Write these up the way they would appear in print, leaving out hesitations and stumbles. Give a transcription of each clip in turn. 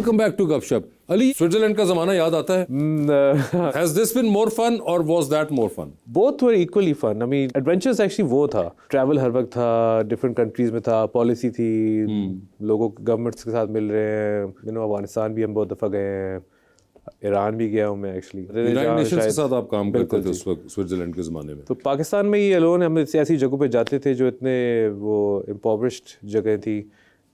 Welcome back to गपशप। Ali, Switzerland का जमाना याद आता है? Has this been more fun or was that more fun? Both were equally fun. I mean, adventures actually वो था. Travel हर वक्त था, different countries में था, policy थी, लोगों गवर्नमेंट्स के साथ मिल रहे हैं. अफगानिस्तान भी हम बहुत दफ़ा गए हैं. ईरान भी गया हूँ मैं एक्चुअली. यूनाइटेड नेशंस के साथ आप काम करते थे उस वक्त स्विट्जरलैंड के ज़माने में? तो पाकिस्तान में ही अलोन हम ऐसी जगहों पे जाते थे जो इतने वो इम्पोवरिश्ड जगह थी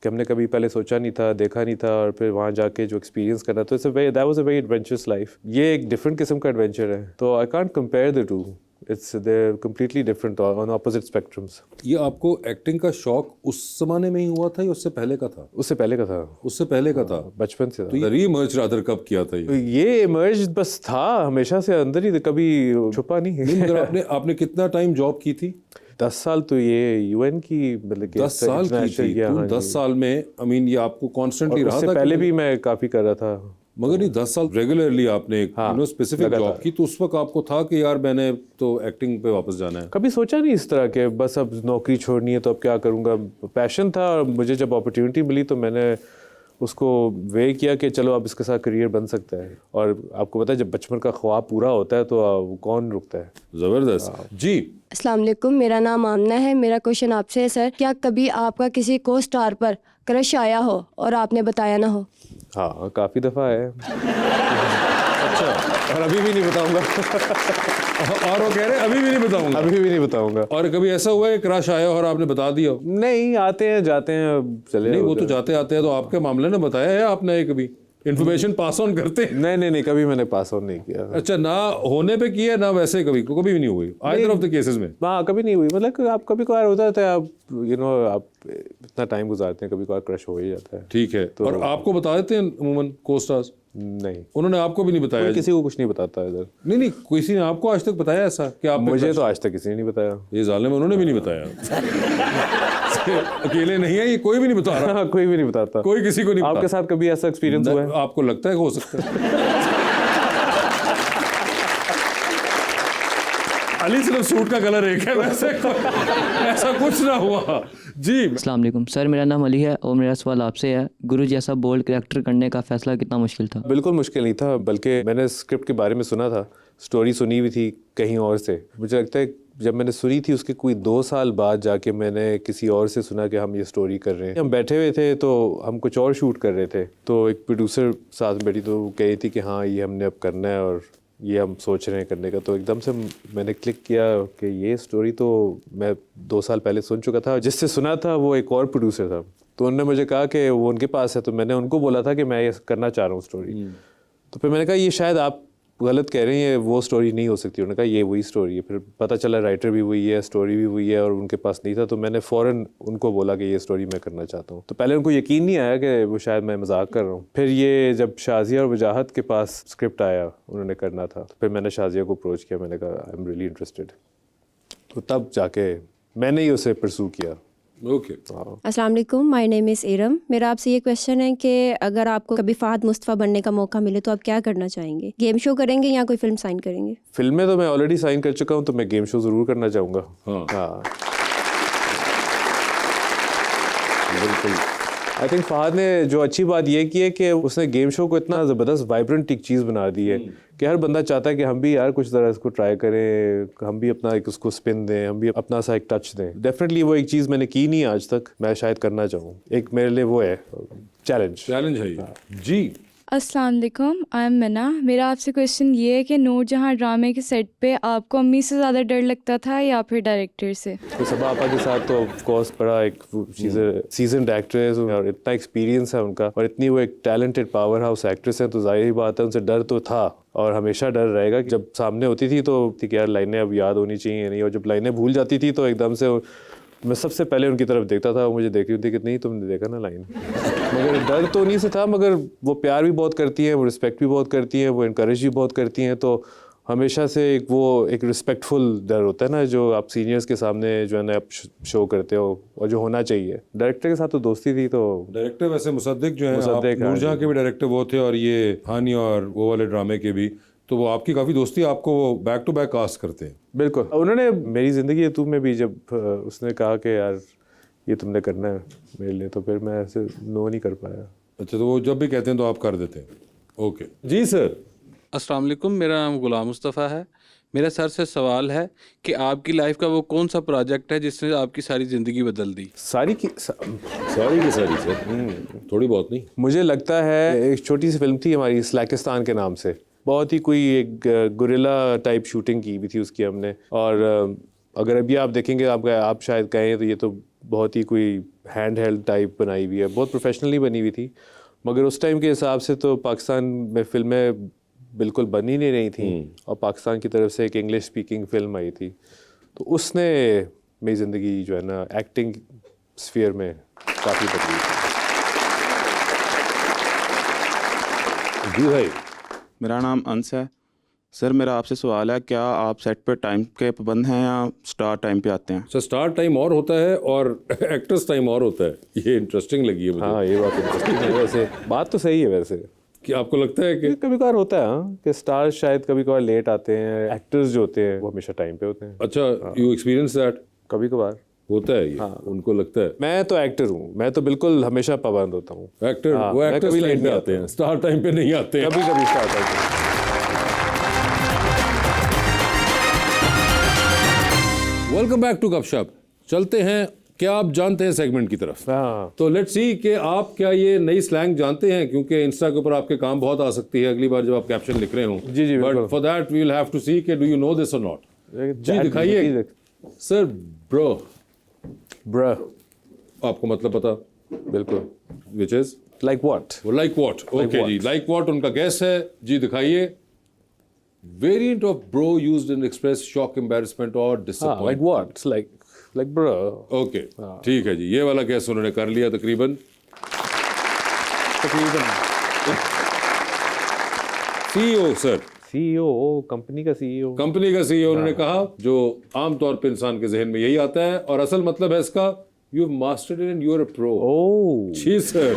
कि हमने कभी पहले सोचा नहीं था, देखा नहीं था, और फिर वहाँ जाके जो एक्सपीरियंस करना, तो that was a very adventurous life. ये एक डिफरेंट किस्म का एडवेंचर है, तो I can't compare the two. It's they completely different on opposite spectrums. ये आपको एक्टिंग का शौक उस जमाने में ही हुआ था या उससे पहले का था? उससे पहले का था. उससे पहले का था, बचपन से था. तो रीइमर्ज रादर कब किया था ये इमर्ज बस था हमेशा से अंदर ही, कभी छुपा नहीं. मगर आपने कितना टाइम जॉब की थी? 10 साल. तो ये यूएन की मतलब 10 साल की थी. तो 10 साल में आई मीन ये आपको कॉन्स्टेंटली रहा था? पहले भी मैं काफी कर रहा था, मगर नहीं 10 साल रेगुलरली आपने स्पेसिफिक जॉब की, तो उस वक्त आपको था कि यार मैंने तो एक्टिंग पे वापस जाना है? कभी सोचा नहीं इस तरह के, बस अब नौकरी छोड़नी है तो अब क्या करूँगा. पैशन था और मुझे जब अपॉर्चुनिटी मिली तो मैंने उसको वे किया कि चलो अब इसके साथ करियर बन सकता है. और आपको पता है जब बचपन का ख्वाब पूरा होता है तो कौन रुकता है. ज़बरदस्त. जी, अस्सलाम वालेकुम, मेरा नाम आमना है. मेरा क्वेश्चन आपसे है सर, क्या कभी आपका किसी को स्टार पर क्रश आया हो और आपने बताया ना हो? हाँ, काफ़ी दफ़ा है. अच्छा. और अभी भी नहीं बताऊंगा. और वो कह रहे हैं अभी भी नहीं बताऊंगा. अभी भी नहीं बताऊंगा. और कभी ऐसा हुआ है क्रश आया और आपने बता दिया? नहीं, आते हैं जाते हैं, चले. नहीं, वो तो जाते आते हैं. तो आपके मामले में बताया है आपने कभी? इन्फॉर्मेशन पास ऑन करते हैं? नहीं, कभी मैंने पास ऑन नहीं किया. अच्छा, ना होने पे किया ना वैसे कभी भी नहीं हुई आइदर ऑफ द केसेस में? हाँ, कभी नहीं हुई. मतलब आप कभी कभार होता है, आप आप इतना टाइम गुजारते हैं, कभी कभार क्रश हो ही जाता है. ठीक है. तो और आपको बता देते हैं अमूमन को-स्टार्स? नहीं, उन्होंने आपको भी नहीं बताया? किसी को कुछ नहीं बताता इधर. नहीं, किसी ने आपको आज तक बताया ऐसा कि आप? मुझे तो आज तक किसी ने नहीं बताया. ये जालिम, उन्होंने भी नहीं बताया. अकेले नहीं है ये, कोई भी नहीं बता रहा. कोई भी नहीं बताता. कोई किसी को नहीं. आपके साथ कभी ऐसा एक्सपीरियंस हुआ है? आपको लगता है हो सकता है? अली सिर्फ सूट का कलर एक है, वैसे ऐसा कुछ ना हुआ. जी, अस्सलाम वालेकुम सर, मेरा नाम अली है और मेरा सवाल आपसे है, गुरु जैसा बोल्ड कैरेक्टर करने का फैसला कितना मुश्किल था? बिल्कुल मुश्किल नहीं था, बल्कि मैंने स्क्रिप्ट के बारे में सुना था, स्टोरी सुनी हुई थी कहीं और से. मुझे लगता है जब मैंने सुनी थी उसके कोई 2 साल बाद जाके मैंने किसी और से सुना कि हम ये स्टोरी कर रहे हैं. हम बैठे हुए थे तो हम कुछ और शूट कर रहे थे, तो एक प्रोड्यूसर साथ में बैठी तो वो कही थी कि हाँ ये हमने अब करना है और ये हम सोच रहे हैं करने का. तो एकदम से मैंने क्लिक किया कि ये स्टोरी तो मैं 2 साल पहले सुन चुका था. जिससे सुना था वो एक और प्रोड्यूसर था, तो उन्होंने मुझे कहा कि वो उनके पास है, तो मैंने उनको बोला था कि मैं ये करना चाह रहा हूँ स्टोरी. तो फिर मैंने कहा ये शायद आप गलत कह रहे हैं, ये वो स्टोरी नहीं हो सकती. उन्होंने कहा ये वही स्टोरी है. फिर पता चला राइटर भी वही है, स्टोरी भी वही है, और उनके पास नहीं था. तो मैंने फ़ौरन उनको बोला कि ये स्टोरी मैं करना चाहता हूँ. तो पहले उनको यकीन नहीं आया कि वो शायद मैं मजाक कर रहा हूँ. फिर ये जब शाजिया और वजाहत के पास स्क्रिप्ट आया, उन्होंने करना था, तो फिर मैंने शाजिया को अप्रोच किया. मैंने कहा आई एम रियली इंटरेस्टेड. तो तब जाके मैंने ही उसे परसू किया. ओके. अस्सलाम वालेकुम, माय नेम इज़ इरम. मेरा आपसे ये क्वेश्चन है कि अगर आपको कभी फ़हद मुस्तफ़ा बनने का मौका मिले तो आप क्या करना चाहेंगे? गेम शो करेंगे या कोई फिल्म साइन करेंगे? फिल्में तो मैं ऑलरेडी साइन कर चुका हूँ, तो मैं गेम शो ज़रूर करना चाहूँगा. हाँ, बिल्कुल. आई थिंक फ़हद ने जो अच्छी बात ये की है कि उसने गेम शो को इतना ज़बरदस्त वाइब्रेंट एक चीज़ बना दी है कि हर बंदा चाहता है कि हम भी यार कुछ तरह इसको ट्राई करें, हम भी अपना एक उसको स्पिन दें, हम भी अपना सा एक टच दें. डेफिनेटली वो एक चीज़ मैंने की नहीं आज तक, मैं शायद करना चाहूँ. एक मेरे लिए वो है चैलेंज है ये. जी, अस्सलाम वालेकुम, आई एम मना. मेरा आपसे क्वेश्चन ये है कि नूरजहां ड्रामे के सेट पे आपको अम्मी से ज़्यादा डर लगता था या फिर डायरेक्टर से? तो सबा आपा के साथ तो ऑफ कोर्स बड़ा एक सीजन्ड एक्ट्रेस और इतना एक्सपीरियंस है उनका, और इतनी वो एक टैलेंटेड पावर हाउस एक्ट्रेस है, तो जाहिर ही बात है उनसे डर तो था और हमेशा डर रहेगा. जब सामने होती थी तो थी कि यार लाइनें अब याद होनी चाहिए नहीं, और जब लाइनें भूल जाती थी तो एकदम से मैं सबसे पहले उनकी तरफ देखता था, वो मुझे देख रही थी कि नहीं तुमने देखा ना लाइन. मगर डर तो नहीं से था, मगर वो प्यार भी बहुत करती हैं, वो रिस्पेक्ट भी बहुत करती हैं, वो इनकरेज भी बहुत करती हैं. तो हमेशा से एक रिस्पेक्टफुल डर होता है ना, जो आप सीनियर्स के सामने जो है ना आप शो करते हो, और जो होना चाहिए. डायरेक्टर के साथ तो दोस्ती थी. तो डायरेक्टर वैसे मुसद्दिक जो है, नूरजहां के भी डायरेक्टर वो थे और ये हानी और वो वाले ड्रामे के भी, तो वो आपकी काफ़ी दोस्ती, आपको वो बैक टू बैक कास्ट करते हैं. बिल्कुल. उन्होंने मेरी ज़िंदगी तू में भी जब उसने कहा कि यार ये तुमने करना है मेरे लिए, तो फिर मैं ऐसे नो नहीं कर पाया. अच्छा, तो वो जब भी कहते हैं तो आप कर देते हैं। ओके जी सर। अस्सलाम वालेकुम, मेरा नाम गुलाम मुस्तफ़ा है। मेरा सर से सवाल है कि आपकी लाइफ का वो कौन सा प्रोजेक्ट है जिसने आपकी सारी ज़िंदगी बदल दी? सारी सॉरी सर, थोड़ी बहुत नहीं। मुझे लगता है एक छोटी सी फिल्म थी हमारी स्लैकिस्तान के नाम से, बहुत ही कोई एक गुरिल्ला टाइप शूटिंग की हुई थी उसकी हमने। और अगर अभी आप देखेंगे आप शायद कहें तो ये तो बहुत ही कोई हैंड हेल्ड टाइप बनाई हुई है, बहुत प्रोफेशनली बनी हुई थी, मगर उस टाइम के हिसाब से तो पाकिस्तान में फिल्में बिल्कुल बन ही नहीं रही थी। और पाकिस्तान की तरफ से एक इंग्लिश स्पीकिंग फिल्म आई थी, तो उसने मेरी ज़िंदगी जो है ना एक्टिंग स्फीयर में काफ़ी बदली। जी भाई। मेरा नाम अंश है। सर मेरा आपसे सवाल है, क्या आप सेट पर टाइम के पाबंद हैं या स्टार टाइम पे आते हैं? सर स्टार्ट टाइम और होता है और एक्टर्स टाइम और होता है। ये इंटरेस्टिंग लगी है मुझे। हाँ, ये बात इंटरेस्टिंग है। वैसे बात तो सही है वैसे कि आपको लगता है कि कभी कभार होता है हाँ, कि स्टार्स शायद कभी कभार लेट आते हैं, एक्टर्स जो होते हैं वो हमेशा टाइम पे होते हैं। अच्छा, यू एक्सपीरियंस दैट? कभी कभार होता है ये। हाँ। उनको लगता है। मैं तो एक्टर हूँ, मैं तो बिल्कुल हमेशा पाबंद होता हूँ। एक्टर हाँ, वो मैं एक्टर्स कभी टाइम लेट पे नहीं आते हैं, स्टार टाइम पे नहीं आते हैं। कभी कभी स्टार्ट होता है। वेलकम बैक टू गपशप। चलते हैं, क्या आप जानते हैं सेगमेंट की तरफ। हाँ, तो लेट्स सी कि आप क्या ये नई स्लैंग जानते हैं, क्योंकि इंस्टा के ऊपर आपके काम बहुत आ सकती है अगली बार जब आप कैप्शन लिख रहे हो। जी जी, बट बिल्कुल। For that we will have to see कि डू यू नो दिस और नॉट। जी दिखाइए सर। ब्रो आपको मतलब पता? बिल्कुल। Which is like what? Like what? Okay जी, लाइक व्हाट उनका गैस है। जी दिखाइए। Variant of bro used in express shock, embarrassment और like disappointment. What? Like bro. Okay ठीक है जी, ये वाला गैस उन्होंने कर लिया तकरीबन। सीईओ सर, सीईओ, कंपनी का सीईओ। कंपनी का सीईओ उन्होंने कहा, जो आमतौर पे इंसान के जहन में यही आता है, और असल मतलब है इसका you have mastered it and you are a pro. Oh जी सर।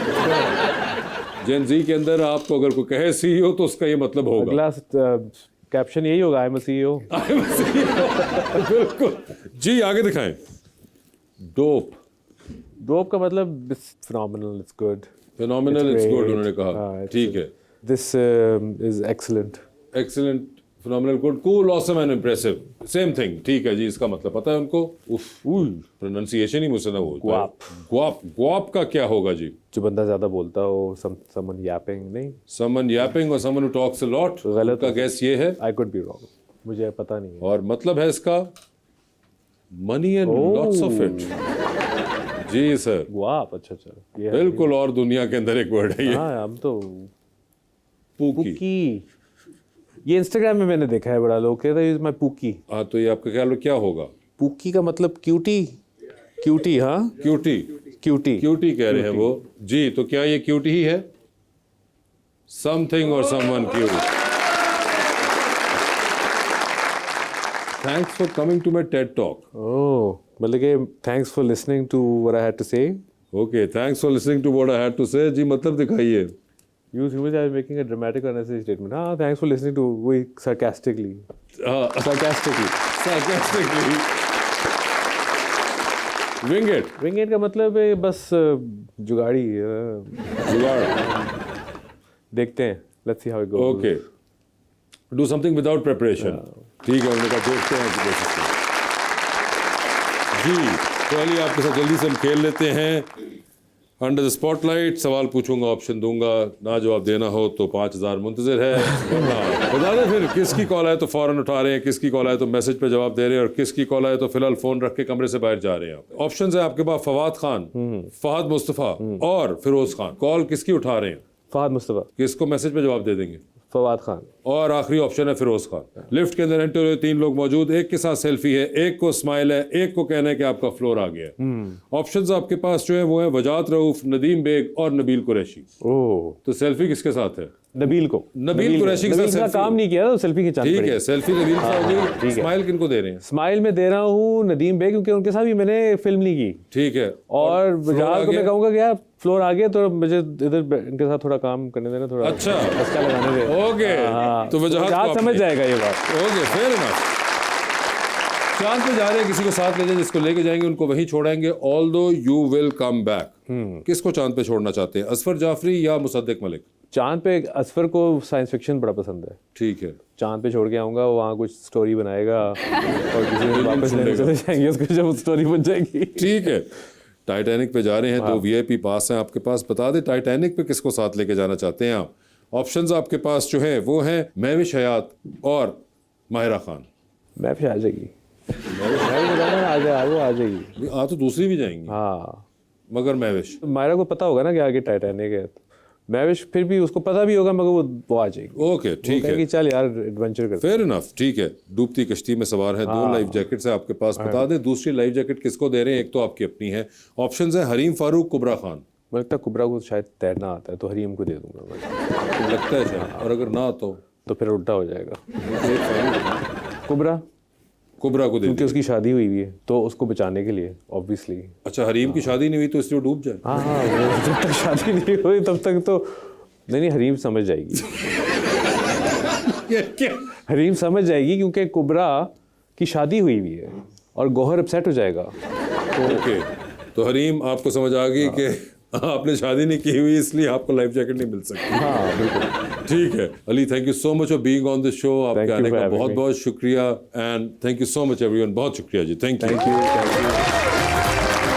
जेन जी के अंदर आपको अगर कोई कहे सीईओ तो उसका ये मतलब होगा। अगला कैप्शन यही होगा, आई एम अ सीईओ। बिल्कुल जी, आगे दिखाएं। डोप का मतलब phenomenal, it's good. Phenomenal, it's good उन्होंने कहा। हाँ, ठीक है। This is excellent. Excellent, phenomenal, good, cool, awesome and impressive, same thing. ठीक है जी, इसका मतलब पता है उनको। उफ, प्रोनाउंसिएशन ही मुझसे ना बोलता है। ग्वाप। ग्वाप का क्या होगा जी? जो बंदा ज्यादा बोलता हो, समवन यापिंग। नहीं, समवन यापिंग और someone who talks a lot. गलत का गैस ये है। आई कुड बी रॉन्ग, मुझे पता नहीं है। और मतलब है इसका money and lots of it. जी सर। ग्वाप, अच्छा, ये बिल्कुल, और दुनिया के अंदर एक वर्ड है ये। हाँ, हम तो पूकी। ये इंस्टाग्राम में मैंने देखा है, बड़ा लोग कहते हैं माय पूकी। हाँ, तो ये आपका ख्याल में क्या होगा? पूकी का मतलब क्यूटी। हाँ, क्यूटी कह रहे हैं वो जी। तो क्या ये क्यूटी ही है? समथिंग और someone cute. Thanks for coming to my TED talk. Oh, मतलब कि thanks for listening to what I had to say. Okay, thanks for listening to what I had to say. जी मतलब दिखाइए। You are making a dramatic unnecessary statement. हाँ, thanks for listening to we sarcastically. Sarcastically. Wing it. Wing it का मतलब है बस जुगाड़ी। जुगाड़। देखते हैं, let's see how it goes. Okay. Do something without preparation. ठीक है, उन्होंने कहा देखते हैं कोशिश करें। जी, तो चलिए आपके साथ जल्दी से हम खेल लेते हैं। अंडर द स्पॉटलाइट सवाल पूछूंगा, ऑप्शन दूंगा, ना जवाब देना हो तो 5000 मुंतजर है। बता दें फिर किसकी कॉल है तो फौरन उठा रहे हैं, किसकी कॉल है तो मैसेज पे जवाब दे रहे हैं, और किसकी कॉल है तो फिलहाल फोन रख के कमरे से बाहर जा रहे हैं। ऑप्शंस है आपके पास फवाद खान, फहद मुस्तफ़ा और फिरोज खान। कॉल किसकी उठा रहे हैं? फहद मुस्तफ़ा। किसको मैसेज पे जवाब दे देंगे? फवाद खान। और आखिरी ऑप्शन है फिरोज खान। लिफ्ट के अंदर एंटर हुए 3 लोग मौजूद, एक के साथ सेल्फी है, एक को स्माइल है, एक को कहना है कि आपका फ्लोर आ गया है। ऑप्शंस आपके पास जो है वो है वजात रऊफ, नदीम बेग और नबील कुरैशी। ओह, तो सेल्फी किसके साथ है? नबील को। नबील कुरैशी के साथ सेल्फी। काम नहीं किया तो सेल्फी खिंचानी ठीक पड़ेगी। है, सेल्फी नबील से होगी। स्माइल किनको दे रहे हैं? स्माइल में दे रहा हूँ नदीम बेग, क्योंकि उनके साथ भी मैंने फिल्म नहीं की। ठीक है। और वजात को मैं कहूँगा कि यार फ्लोर आ गया तो मुझे इधर इनके साथ थोड़ा काम करने देना, थोड़ा अच्छा इसका लगाने दे। ओके, तो वजाहत समझ जाएगा ये बात। Okay, fair enough. चांद पे जा रहे हैं, किसी को साथ ले जाए, जिसको लेके जाएंगे उनको वहीं छोड़ेंगे। Although you will come back. किसको चांद पे छोड़ना चाहते हैं, असफर जाफरी या मुसद्दिक मलिक? चांद पे असफर को साइंस फिक्शन बड़ा पसंद है। ठीक है, चांद पे छोड़ के आऊँगा, वहाँ कुछ स्टोरी बनाएगा और किसी दिन वापस लेने चले जाएंगे उसको जब स्टोरी बन जाएगी। ठीक है। टाइटैनिक पे जा रहे हैं, 2 VIP पास हैं आपके पास। बता दें टाइटैनिक पे किसको साथ लेके जाना चाहते हैं आप? ऑप्शंस आपके पास जो है वो हैं महविश हयात और माहिरा खान। महविश आ जाएगी, वो आ जाएगी। आ तो दूसरी भी जाएंगी हाँ, मगर महविश, मायरा को पता होगा ना कि आगे टाइटैनिक है, तो महविश फिर भी उसको पता भी होगा मगर वो आ जाएगी। ओके ठीक है, कि चल यार एडवेंचर करते। Fair enough. ठीक है, डूबती कश्ती में सवार है, 2 लाइफ जैकेट्स है आपके पास। बता दें दूसरी लाइफ जैकेट किसको दे रहे हैं? एक तो आपकी अपनी है। ऑप्शंस है हरीम फारूक, कुबरा खान। मुझे लगता है कुबरा को शायद तैरना आता है तो हरीम को दे दूंगा मैं। लगता है शायद, और अगर ना तो फिर उल्टा हो जाएगा। कुबरा कुबरा को दे क्योंकि दिया। उसकी शादी हुई हुई है तो उसको बचाने के लिए ऑब्वियसली। अच्छा, हरीम की शादी नहीं हुई तो इसलिए वो डूब जाए? हाँ, वो जब तक शादी नहीं हुई तब तक तो नहीं, हरीम समझ जाएगी। हरीम समझ जाएगी क्योंकि कुबरा की शादी हुई हुई है और गौहर अपसेट हो जाएगा। ओके, तो हरीम आपको समझ आ गई कि आपने शादी नहीं की हुई इसलिए आपको लाइफ जैकेट नहीं मिल सकती। हाँ बिल्कुल। ठीक है Ali, thank you so much for being on this show. आपके आने का बहुत बहुत शुक्रिया and thank you so much everyone. बहुत शुक्रिया जी, थैंक यू।